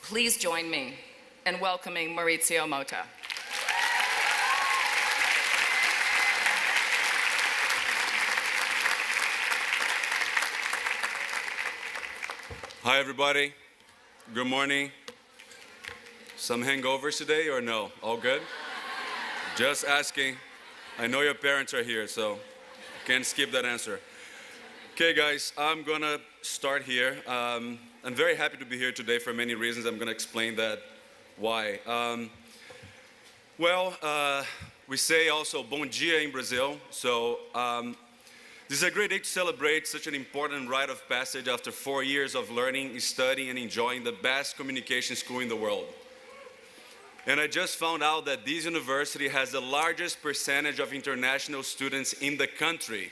Please join me in welcoming Maurício Mota. Hi, everybody. Good morning. Some hangovers today or no? All good? Just asking. I know your parents are here, so can't skip that answer. Okay, guys, I'm gonna start here. I'm very happy to be here today for many reasons. I'm gonna explain that why. We say also bom dia in Brazil, so this is a great day to celebrate such an important rite of passage after 4 years of learning, studying, and enjoying the best communication school in the world. And I just found out that this university has the largest percentage of international students in the country,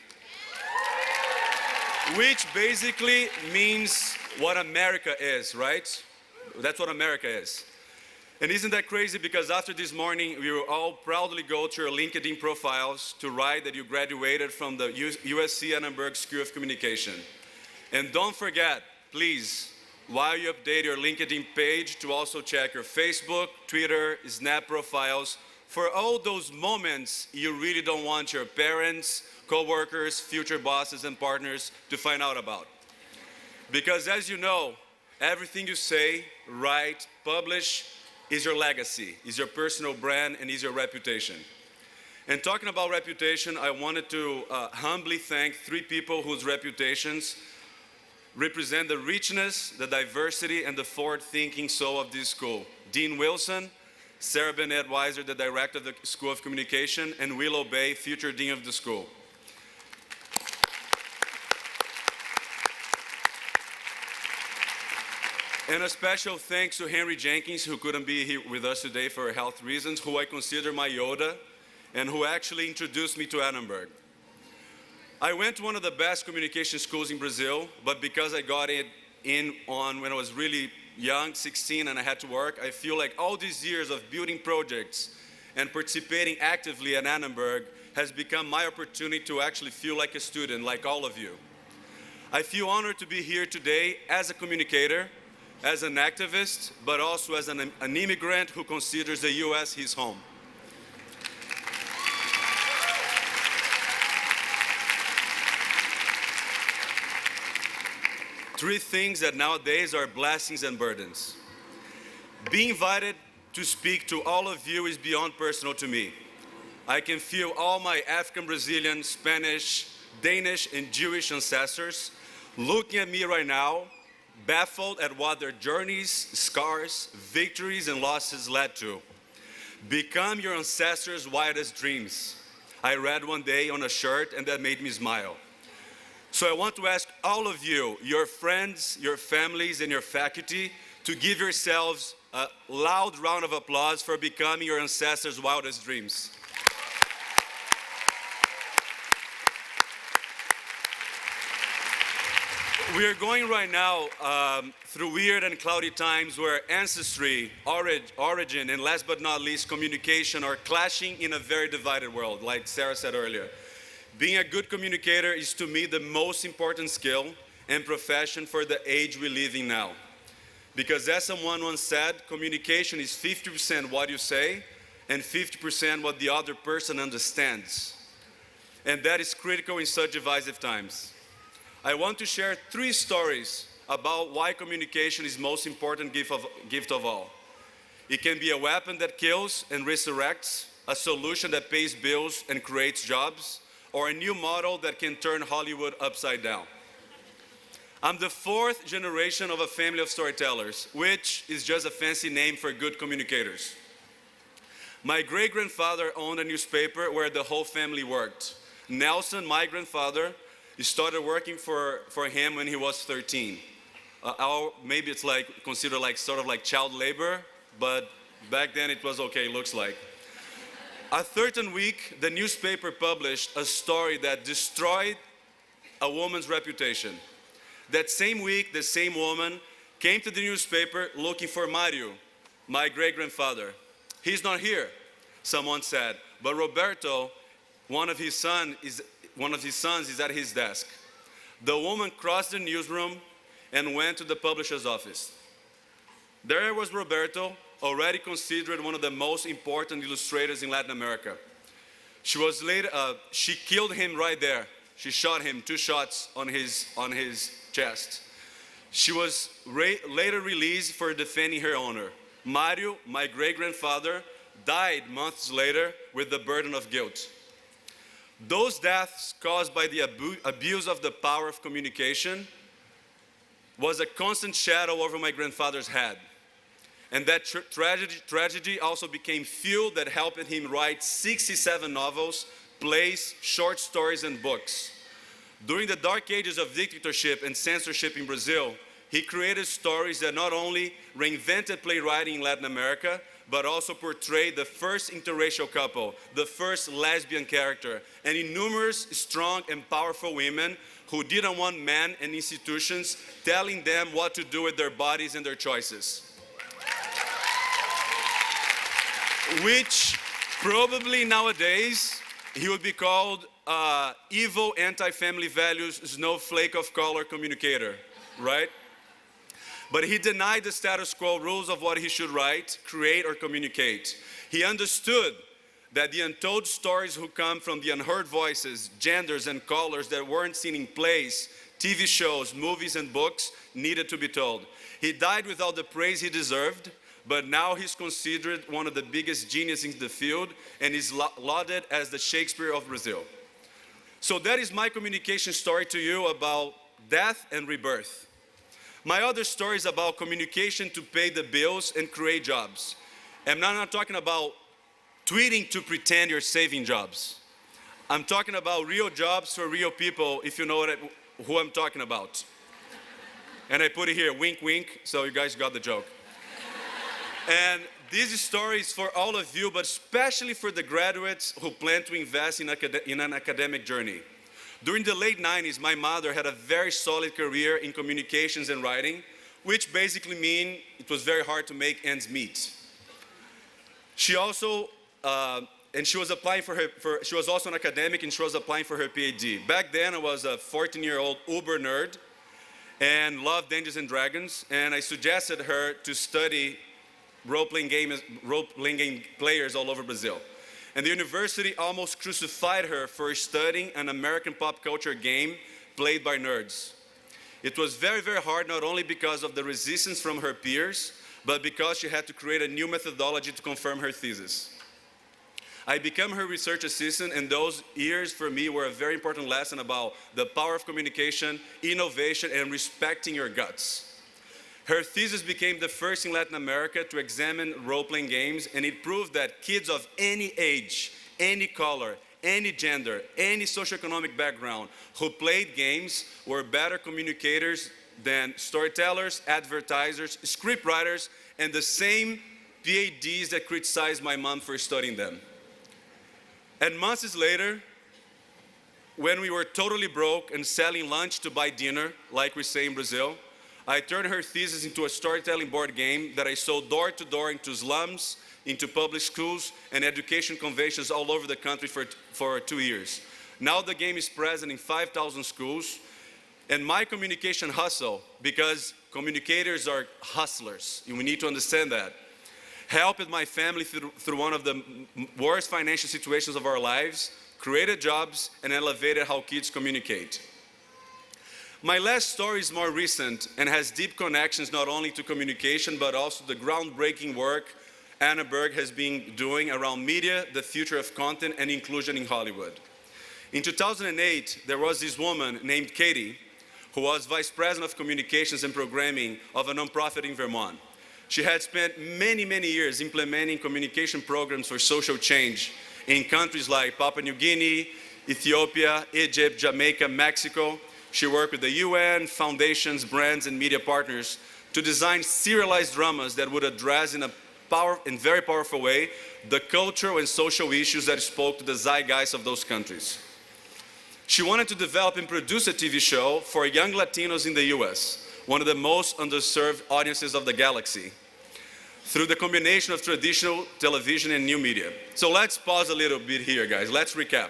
which basically means what America is, right? That's what America is. And isn't that crazy? Because after this morning, we will all proudly go to your LinkedIn profiles to write that you graduated from the USC Annenberg School of Communication. And don't forget, please, while you update your LinkedIn page, to also check your Facebook, Twitter, Snap profiles for all those moments you really don't want your parents, co-workers, future bosses, and partners to find out about. Because as you know, everything you say, write, publish is your legacy, is your personal brand, and is your reputation. And talking about reputation, I wanted to humbly thank 3 people whose reputations represent the richness, the diversity, and the forward-thinking soul of this school. Dean Wilson, Sarah Bennett Weiser, the director of the School of Communication, and Willow Bay, future dean of the school. And a special thanks to Henry Jenkins, who couldn't be here with us today for health reasons, who I consider my Yoda, and who actually introduced me to Annenberg. I went to one of the best communication schools in Brazil, but because I got it when I was really young, 16, and I had to work, I feel like all these years of building projects and participating actively at Annenberg has become my opportunity to actually feel like a student, like all of you. I feel honored to be here today as a communicator, as an activist, but also as an immigrant who considers the US his home. Three things that nowadays are blessings and burdens. Being invited to speak to all of you is beyond personal to me. I can feel all my African, Brazilian, Spanish, Danish, and Jewish ancestors looking at me right now, baffled at what their journeys, scars, victories, and losses led to. Become your ancestors' wildest dreams. I read one day on a shirt, and that made me smile. So I want to ask all of you, your friends, your families, and your faculty, to give yourselves a loud round of applause for becoming your ancestors' wildest dreams. We are going right now through weird and cloudy times where ancestry, origin, and last but not least, communication are clashing in a very divided world, like Sarah said earlier. Being a good communicator is, to me, the most important skill and profession for the age we live in now. Because as someone once said, communication is 50% what you say and 50% what the other person understands. And that is critical in such divisive times. I want to share 3 stories about why communication is the most important gift of all. It can be a weapon that kills and resurrects, a solution that pays bills and creates jobs, or a new model that can turn Hollywood upside down. I'm the 4th generation of a family of storytellers, which is just a fancy name for good communicators. My great-grandfather owned a newspaper where the whole family worked. Nelson, my grandfather, started working for him when he was 13. Maybe it's considered sort of like child labor, but back then it was okay, looks like. A certain week, the newspaper published a story that destroyed a woman's reputation. That same week, the same woman came to the newspaper looking for Mario, my great-grandfather. He's not here, someone said, but Roberto, one of his sons is at his desk. The woman crossed the newsroom and went to the publisher's office. There was Roberto, already considered one of the most important illustrators in Latin America. She killed him right there. She shot him 2 shots on his chest. She was later released for defending her honor. Mario, my great-grandfather, died months later with the burden of guilt. Those deaths caused by the abuse of the power of communication was a constant shadow over my grandfather's head. And that tragedy also became fuel that helped him write 67 novels, plays, short stories, and books. During the dark ages of dictatorship and censorship in Brazil, he created stories that not only reinvented playwriting in Latin America, but also portrayed the first interracial couple, the first lesbian character, and in numerous strong and powerful women who didn't want men and institutions telling them what to do with their bodies and their choices. Which probably nowadays he would be called evil anti-family values snowflake of color communicator, right? But he denied the status quo rules of what he should write, create, or communicate. He understood that the untold stories who come from the unheard voices, genders, and colors that weren't seen in plays, TV shows, movies, and books needed to be told. He died without the praise he deserved, but now he's considered one of the biggest geniuses in the field and is lauded as the Shakespeare of Brazil. So that is my communication story to you about death and rebirth. My other story is about communication to pay the bills and create jobs. And I'm not talking about tweeting to pretend you're saving jobs. I'm talking about real jobs for real people, if you know who I'm talking about. And I put it here, wink, wink, so you guys got the joke. And this story is for all of you, but especially for the graduates who plan to invest in an academic journey. During the late 90s, my mother had a very solid career in communications and writing, which basically means it was very hard to make ends meet. She also, she was also an academic, and she was applying for her PhD. Back then, I was a 14-year-old Uber nerd and loved Dungeons and Dragons, and I suggested her to study role-playing game players all over Brazil. And the university almost crucified her for studying an American pop culture game played by nerds. It was very, very hard, not only because of the resistance from her peers, but because she had to create a new methodology to confirm her thesis. I became her research assistant, and those years for me were a very important lesson about the power of communication, innovation, and respecting your guts. Her thesis became the first in Latin America to examine role-playing games, and it proved that kids of any age, any color, any gender, any socioeconomic background who played games were better communicators than storytellers, advertisers, scriptwriters, and the same PhDs that criticized my mom for studying them. And months later, when we were totally broke and selling lunch to buy dinner, like we say in Brazil, I turned her thesis into a storytelling board game that I sold door to door into slums, into public schools, and education conventions all over the country for 2 years. Now the game is present in 5,000 schools, and my communication hustle, because communicators are hustlers, and we need to understand that, helped my family through one of the worst financial situations of our lives, created jobs, and elevated how kids communicate. My last story is more recent and has deep connections not only to communication, but also the groundbreaking work Annenberg has been doing around media, the future of content, and inclusion in Hollywood. In 2008, there was this woman named Katie, who was Vice President of Communications and Programming of a nonprofit in Vermont. She had spent many, many years implementing communication programs for social change in countries like Papua New Guinea, Ethiopia, Egypt, Jamaica, Mexico. She worked with the UN, foundations, brands, and media partners to design serialized dramas that would address in very powerful way the cultural and social issues that spoke to the zeitgeist of those countries. She wanted to develop and produce a TV show for young Latinos in the US, one of the most underserved audiences of the galaxy, through the combination of traditional television and new media. So let's pause a little bit here, guys. Let's recap.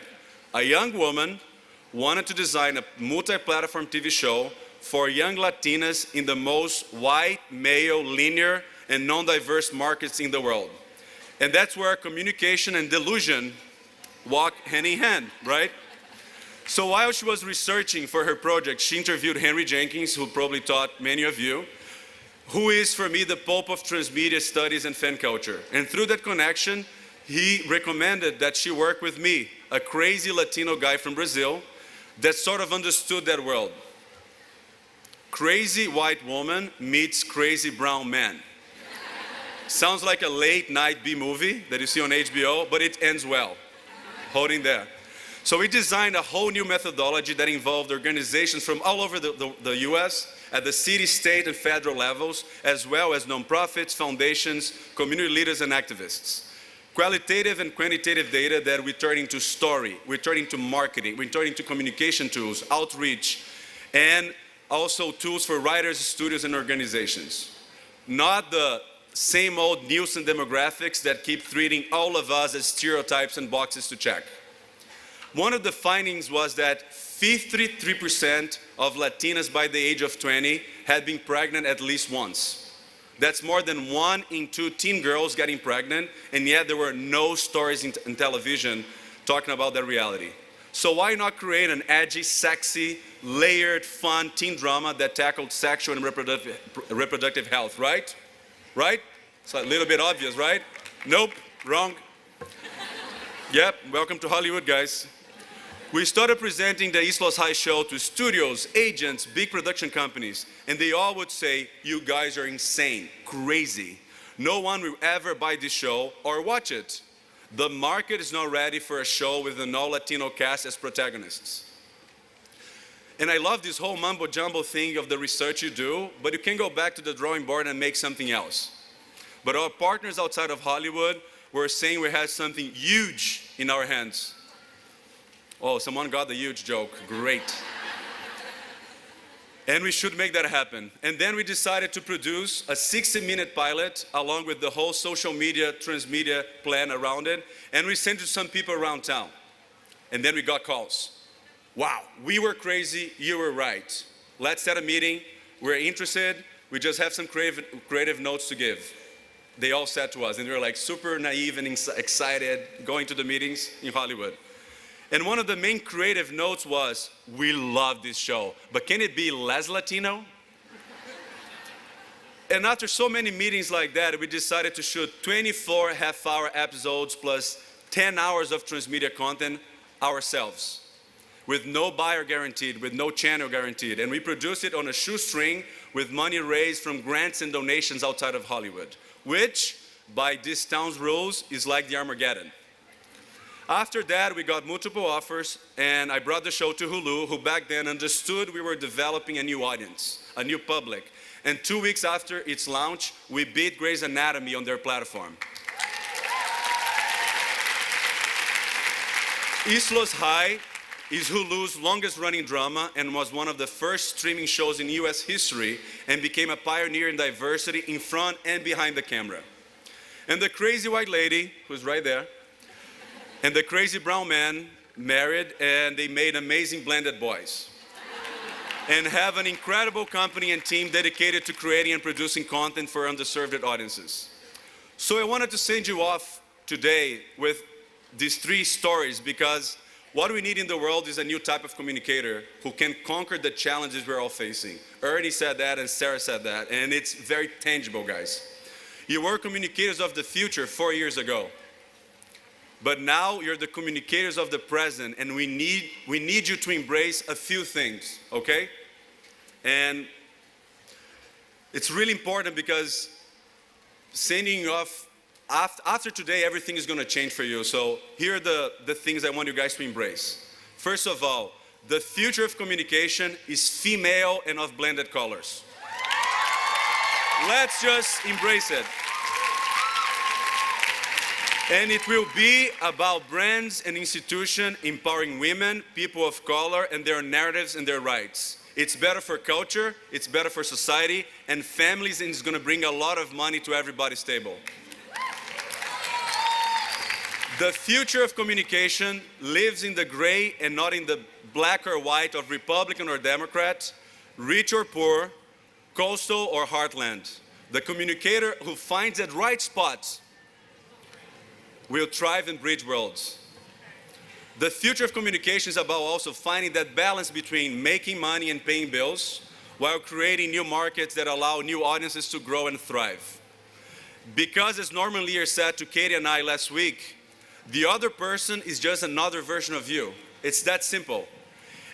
A young woman wanted to design a multi-platform TV show for young Latinas in the most white, male, linear, and non-diverse markets in the world. And that's where communication and delusion walk hand in hand, right? So while she was researching for her project, she interviewed Henry Jenkins, who probably taught many of you, who is for me the Pope of transmedia studies and fan culture. And through that connection, he recommended that she work with me, a crazy Latino guy from Brazil that sort of understood that world. Crazy white woman meets crazy brown man. Sounds like a late night B movie that you see on HBO, but it ends well, holding there. So we designed a whole new methodology that involved organizations from all over the US at the city, state, and federal levels, as well as nonprofits, foundations, community leaders, and activists. Qualitative and quantitative data that we turn into story, we turn into marketing, we turn into communication tools, outreach, and also tools for writers, studios, and organizations. Not the same old Nielsen demographics that keep treating all of us as stereotypes and boxes to check. One of the findings was that 53% of Latinas by the age of 20 had been pregnant at least once. That's more than 1 in 2 teen girls getting pregnant, and yet there were no stories in television talking about that reality. So why not create an edgy, sexy, layered, fun teen drama that tackled sexual and reproductive health, right? Right? It's a little bit obvious, right? Nope, wrong. Yep, welcome to Hollywood, guys. We started presenting the East Los High show to studios, agents, big production companies, and they all would say, you guys are insane, crazy. No one will ever buy this show or watch it. The market is not ready for a show with an all-Latino cast as protagonists. And I love this whole mumbo-jumbo thing of the research you do, but you can go back to the drawing board and make something else. But our partners outside of Hollywood were saying we had something huge in our hands. Oh, someone got the huge joke, great. And we should make that happen. And then we decided to produce a 60-minute pilot along with the whole social media, transmedia plan around it. And we sent it to some people around town. And then we got calls. Wow, we were crazy, you were right. Let's set a meeting, we're interested, we just have some creative notes to give. They all said to us, and we were like super naive and excited going to the meetings in Hollywood. And one of the main creative notes was, we love this show, but can it be less Latino? And after so many meetings like that, we decided to shoot 24 half-hour episodes plus 10 hours of transmedia content ourselves, with no buyer guaranteed, with no channel guaranteed. And we produced it on a shoestring with money raised from grants and donations outside of Hollywood, which, by this town's rules, is like the Armageddon. After that, we got multiple offers, and I brought the show to Hulu, who back then understood we were developing a new audience, a new public. And 2 weeks after its launch, we beat Grey's Anatomy on their platform. East Los High is Hulu's longest running drama and was one of the first streaming shows in US history and became a pioneer in diversity in front and behind the camera. And the crazy white lady, who's right there, and the crazy brown man married, and they made amazing blended boys. And have an incredible company and team dedicated to creating and producing content for underserved audiences. So I wanted to send you off today with these 3 stories, because what we need in the world is a new type of communicator who can conquer the challenges we're all facing. Ernie said that and Sarah said that, and it's very tangible, guys. You were communicators of the future 4 years ago. But now you're the communicators of the present, and we need you to embrace a few things, okay? And it's really important because sending you off, after today, everything is gonna change for you. So here are the things I want you guys to embrace. First of all, the future of communication is female and of blended colors. Let's just embrace it. And it will be about brands and institutions empowering women, people of color, and their narratives and their rights. It's better for culture, it's better for society, and families, and it's gonna bring a lot of money to everybody's table. The future of communication lives in the gray and not in the black or white of Republican or Democrat, rich or poor, coastal or heartland. The communicator who finds that right spot will thrive and bridge worlds. The future of communication is about also finding that balance between making money and paying bills while creating new markets that allow new audiences to grow and thrive. Because as Norman Lear said to Katie and I last week, the other person is just another version of you. It's that simple.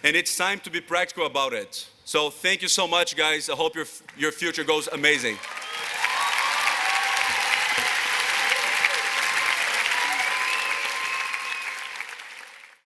And it's time to be practical about it. So thank you so much, guys. I hope your future goes amazing.